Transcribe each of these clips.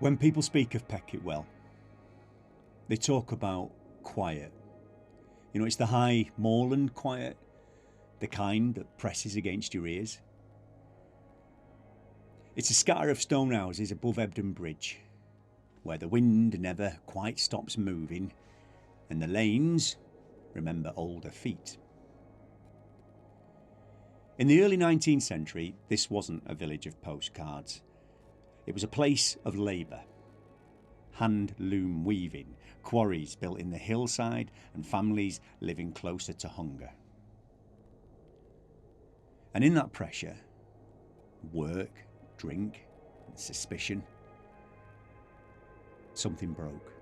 When people speak of Peckett Well, they talk about quiet. You know, it's the high moorland quiet, the kind that presses against your ears. It's a scatter of stone houses above Hebden Bridge, where the wind never quite stops moving, and the lanes remember older feet. In the early 19th century, this wasn't a village of postcards. It was a place of labour. Hand loom weaving, quarries built in the hillside, and families living closer to hunger. And in that pressure, work, drink, and suspicion, something broke.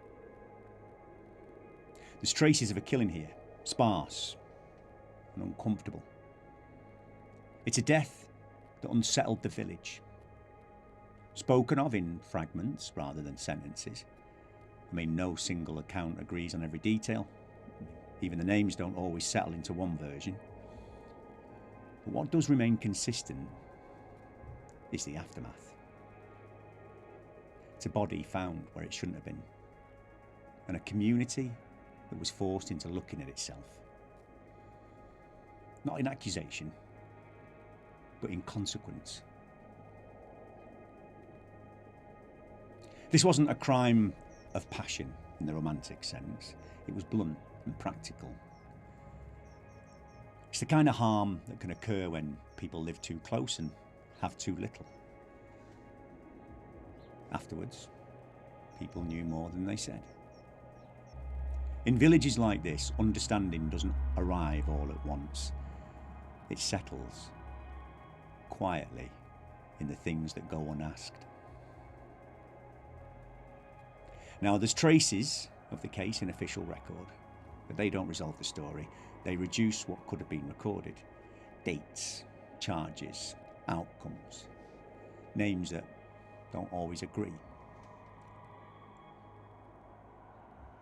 There's traces of a killing here, sparse and uncomfortable. It's a death that unsettled the village, spoken of in fragments rather than sentences. I mean, no single account agrees on every detail. Even the names don't always settle into one version. But what does remain consistent is the aftermath. It's a body found where it shouldn't have been, and a community that was forced into looking at itself. Not in accusation, but in consequence. This wasn't a crime of passion in the romantic sense. It was blunt and practical. It's the kind of harm that can occur when people live too close and have too little. Afterwards, people knew more than they said. In villages like this, understanding doesn't arrive all at once. It settles quietly in the things that go unasked. Now, there's traces of the case in official record, but they don't resolve the story. They reduce what could have been recorded. Dates, charges, outcomes, names that don't always agree.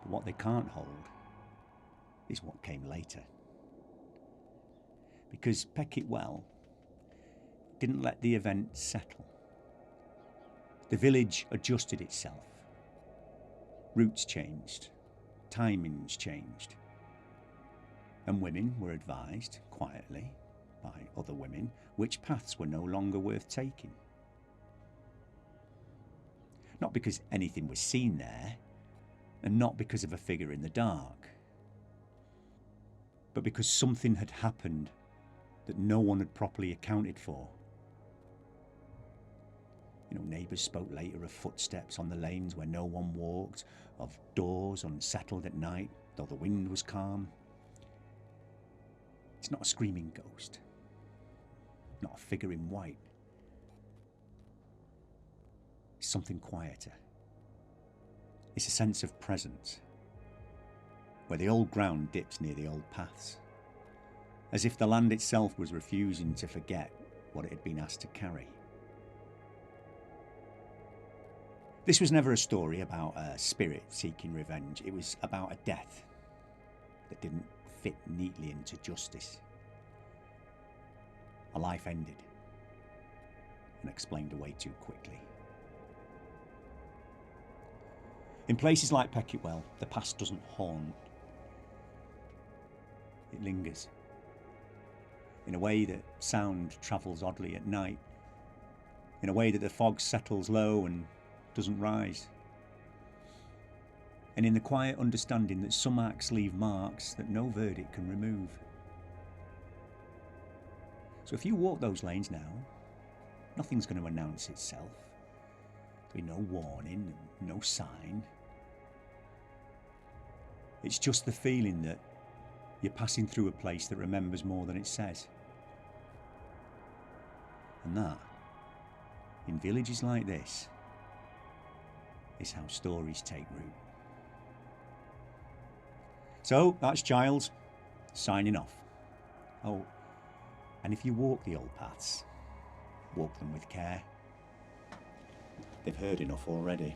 But what they can't hold is what came later. Because Peckett Well didn't let the event settle. The village adjusted itself. Routes changed, timings changed, and women were advised, quietly, by other women, which paths were no longer worth taking. Not because anything was seen there, and not because of a figure in the dark, but because something had happened that no one had properly accounted for. You know, neighbours spoke later of footsteps on the lanes where no one walked, of doors unsettled at night, though the wind was calm. It's not a screaming ghost, not a figure in white. It's something quieter. It's a sense of presence, where the old ground dips near the old paths, as if the land itself was refusing to forget what it had been asked to carry. This was never a story about a spirit seeking revenge. It was about a death that didn't fit neatly into justice. A life ended and explained away too quickly. In places like Peckett Well, the past doesn't haunt. It lingers. In a way that sound travels oddly at night. In a way that the fog settles low and doesn't rise. And in the quiet understanding that some acts leave marks that no verdict can remove. So if you walk those lanes now, nothing's going to announce itself. There'll be no warning, no sign. It's just the feeling that you're passing through a place that remembers more than it says. And that, in villages like this, is how stories take root. So that's Giles, signing off. Oh, and if you walk the old paths, walk them with care. They've heard enough already.